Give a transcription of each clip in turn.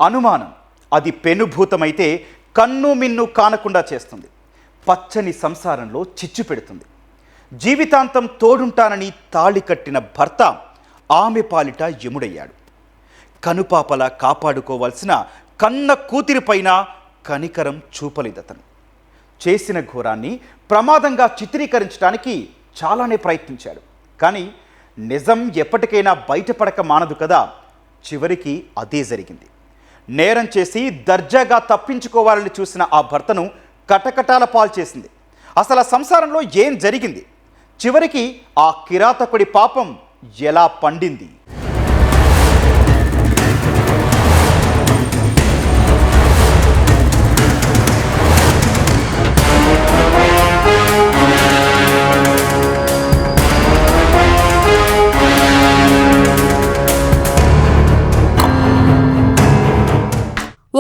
అనుమానం అది పెనుభూతమైతే కన్ను మిన్ను కానకుండా చేస్తుంది. పచ్చని సంసారంలో చిచ్చు పెడుతుంది. జీవితాంతం తోడుంటానని తాళి కట్టిన భర్త ఆమె పాలిట యముడయ్యాడు. కనుపాపలా కాపాడుకోవాల్సిన కన్న కూతురిపైన కనికరం చూపలేదతను. చేసిన ఘోరాన్ని ప్రమాదంగా చిత్రీకరించడానికి చాలానే ప్రయత్నించాడు. కానీ నిజం ఎప్పటికైనా బయటపడక మానదు కదా. చివరికి అదే జరిగింది. నేరం చేసి దర్జాగా తప్పించుకోవాలని చూసిన ఆ భర్తను కటకటాల పాల్చేసింది. అసలు ఆ సంసారంలో ఏం జరిగింది? చివరికి ఆ కిరాతకుడి పాపం ఎలా పండింది?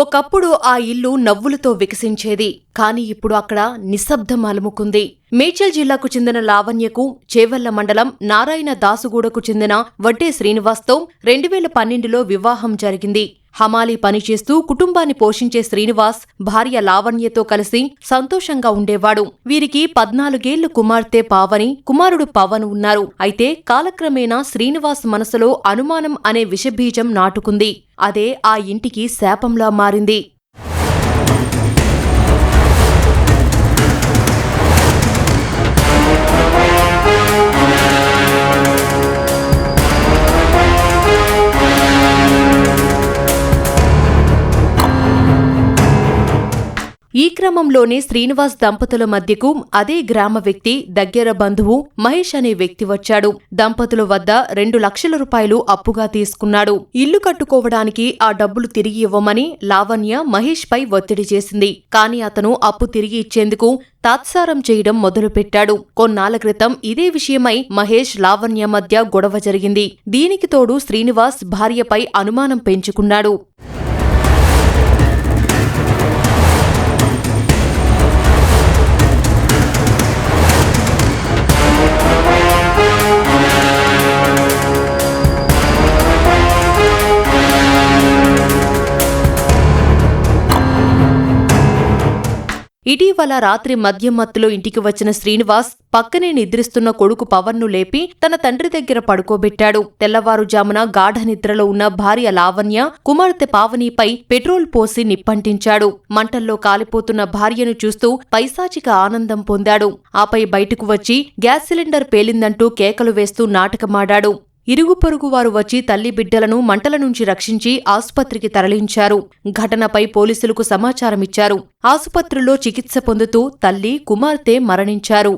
ఒకప్పుడు ఆ ఇల్లు నవ్వులతో వికసించేది. కాని ఇప్పుడు అక్కడ నిశ్శబ్దం అలుముకుంది. మేడ్చల్ జిల్లాకు చెందిన లావణ్యకు చేవెళ్ల మండలం నారాయణ దాసుగూడకు చెందిన వడ్డే శ్రీనివాస్తో 2012లో వివాహం జరిగింది. హమాలీ పనిచేస్తూ కుటుంబాన్ని పోషించే శ్రీనివాస్ భార్య లావణ్యతో కలిసి సంతోషంగా ఉండేవాడు. వీరికి 14 ఏళ్ల కుమార్తె పావని, కుమారుడు పవన్ ఉన్నారు. అయితే కాలక్రమేణా శ్రీనివాస్ మనసులో అనుమానం అనే విషబీజం నాటుకుంది. అదే ఆ ఇంటికి శాపంలా మారింది. ఈ క్రమంలోనే శ్రీనివాస్ దంపతుల మధ్యకు అదే గ్రామ వ్యక్తి, దగ్గర బంధువు మహేష్ అనే వ్యక్తి వచ్చాడు. దంపతుల వద్ద 2 లక్షల రూపాయలు అప్పుగా తీసుకున్నాడు. ఇల్లు కట్టుకోవడానికి ఆ డబ్బులు తిరిగి ఇవ్వమని లావణ్య మహేష్ పై ఒత్తిడి చేసింది. కాని అతను అప్పు తిరిగి ఇచ్చేందుకు తాత్సారం చేయడం మొదలుపెట్టాడు. కొన్నాళ్ల క్రితం ఇదే విషయమై మహేష్, లావణ్య మధ్య గొడవ జరిగింది. దీనికి తోడు శ్రీనివాస్ భార్యపై అనుమానం పెంచుకున్నాడు. ఇటీవల రాత్రి మద్యం మత్తులో ఇంటికి వచ్చిన శ్రీనివాస్ పక్కనే నిద్రిస్తున్న కొడుకు పవన్ను లేపి తన తండ్రి దగ్గర పడుకోబెట్టాడు. తెల్లవారుజామున గాఢ నిద్రలో ఉన్న భార్య లావణ్య, కుమార్తె పావనిపై పెట్రోల్ పోసి నిప్పంటించాడు. మంటల్లో కాలిపోతున్న భార్యను చూస్తూ పైశాచిక ఆనందం పొందాడు. ఆపై బయటకు వచ్చి గ్యాస్ సిలిండర్ పేలిందంటూ కేకలు వేస్తూ నాటకమాడాడు. ఇరుగు పొరుగు వారు వచ్చి తల్లి బిడ్డలను మంటల నుంచి రక్షించి ఆసుపత్రికి తరలించారు. ఘటనపై పోలీసులకు సమాచారమిచ్చారు. ఆసుపత్రిలో చికిత్స పొందుతూ తల్లి, కుమార్తె మరణించారు.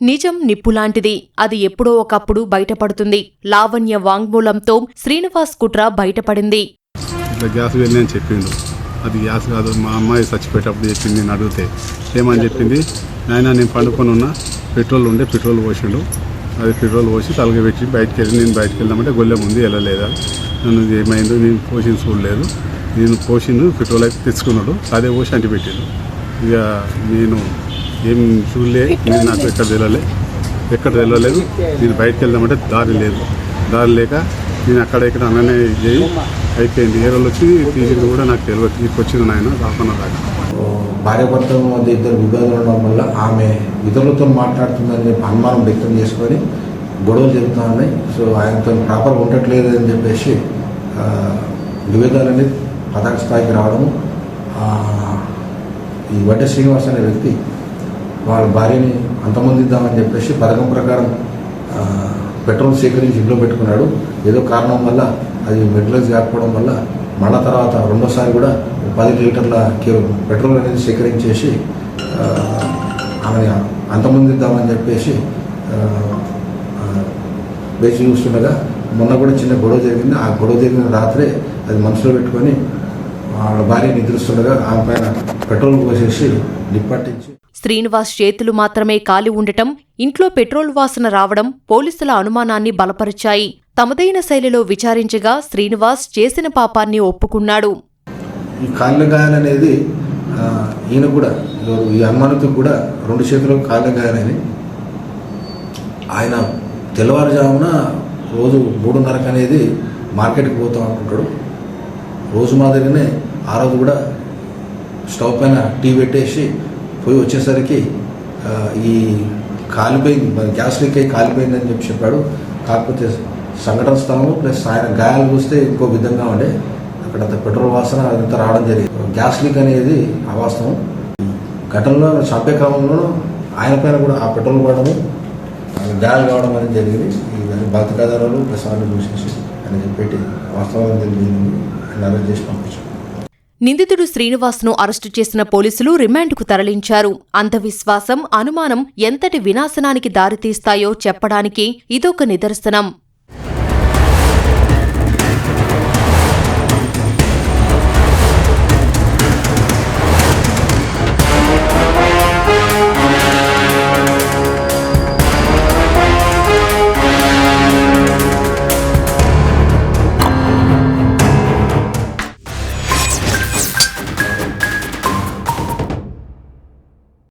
నిజం నిప్పులాంటిది. అది ఎప్పుడో ఒకప్పుడు బయటపడుతుంది. లావణ్య వాంగ్మూలంతో శ్రీనివాస్ కుట్ర బయటపడింది. ఇట్లా గ్యాస్ వెళ్ళి అని చెప్పిండు. అది గ్యాస్ కాదు, మా అమ్మాయి చచ్చిపోయేటప్పుడు చెప్పింది. నేను అడిగితే ఏమని చెప్పింది, నాయన నేను పండుకొని ఉన్న పెట్రోల్ ఉండే పెట్రోల్ పోసిండు. అది పెట్రోల్ పోసి తలగ పెట్టి బయటికి వెళ్ళి నేను బయటకు వెళ్దామంటే గొల్లె ముందు వెళ్ళలేదా, నన్ను ఏమైందో నేను పోసిన చూడలేదు, నేను పోసిండు పెట్రోల్ అయితే తెచ్చుకున్నాడు, అదే పోసి అంటి పెట్టిండు. ఇక నేను ఏం చూడలే, నేను నాకు ఎక్కడ తెలియలేదు. నేను బయటకు వెళ్దామంటే దారి లేదు, దారి లేక నేను అక్కడ ఇక్కడ అన్ననే చేయి అయిపోయింది. ఏ రోజు వచ్చి తీసింది కూడా నాకు తెలియదు. తీసుకొచ్చింది నాయన రాకున్నా దాకా. భార్యాభర్తల మధ్య ఇద్దరు విభేదాలు ఉండడం వల్ల ఆమె ఇతరులతో మాట్లాడుతుందని చెప్పి అనుమానం వ్యక్తం చేసుకొని గొడవలు జరుగుతున్నాయి. సో ఆయనతో ప్రాపర్గా ఉండట్లేదు అని చెప్పేసి విభేదాలన్నీ పతాక స్థాయికి రావడం. ఈ వడ్డే శ్రీనివాస్ అనే వ్యక్తి వాళ్ళ భార్యని అంతమందిద్దామని చెప్పేసి పథకం ప్రకారం పెట్రోల్ సేకరించి ఇంట్లో పెట్టుకున్నాడు. ఏదో కారణం వల్ల అది మెటీరియల్స్ కాకపోవడం వల్ల మళ్ళా తర్వాత రెండోసారి కూడా 10 లీటర్ల పెట్రోల్ అనేది సేకరించేసి ఆమె అంతమందిద్దామని చెప్పేసి వేచి చూస్తుండగా మొన్న కూడా చిన్న గొడవ జరిగింది. ఆ గొడవ జరిగిన రాత్రే అది మనసులో పెట్టుకొని వాళ్ళ భార్య నిద్రిస్తుండగా ఆమె పైన పెట్రోల్ పోసేసి నిప్పట్టించి. శ్రీనివాస్ చేతులు మాత్రమే కాలి ఉండటం, ఇంట్లో పెట్రోల్ వాసన రావడం పోలీసుల అనుమానాన్ని బలపరిచాయి. తమదైన శైలిలో విచారించగా శ్రీనివాస్ చేసిన పాపాన్ని ఒప్పుకున్నాడు. ఈ కాళ్ళ గాయాలనేది ఈయన కూడా ఈ అనుమానితుడు కూడా 2 చేతులకు కాళ్ళ గాయాలని ఆయన తెల్లవారుజామున రోజు 3:30 అనేది మార్కెట్కి పోతాం అనుకుంటాడు. రోజు మాదిరిగానే ఆ రోజు కూడా స్టవ్ పైన టీ పెట్టేసి పోయి వచ్చేసరికి ఈ కాలిపోయింది, గ్యాస్ లీక్ అయ్యి కాలిపోయిందని చెప్పాడు. కాకపోతే సంఘటన స్థలం ప్లస్ ఆయన గాయాలు చూస్తే ఇంకో విధంగా ఉండే, అక్కడ పెట్రోల్ వాసన అదంతా రావడం జరిగింది. గ్యాస్ లీక్ అనేది అవాస్తవం. ఘటనలో చంపే క్రమంలో ఆయన పైన కూడా ఆ పెట్రోల్ పడడము గాయాలు కావడం అనేది జరిగింది. ఇవన్నీ బాధితదారులు ప్లస్ వాళ్ళు చూసేసి అని చెప్పేటి వాస్తవం జరిగింది. అరెస్ట్ చేసి పంపించారు. నిందితుడు శ్రీనివాస్ను అరెస్టు చేసిన పోలీసులు రిమాండ్కు తరలించారు. అంధవిశ్వాసం, అనుమానం ఎంతటి వినాశనానికి దారితీస్తాయో చెప్పడానికి ఇదొక నిదర్శనం.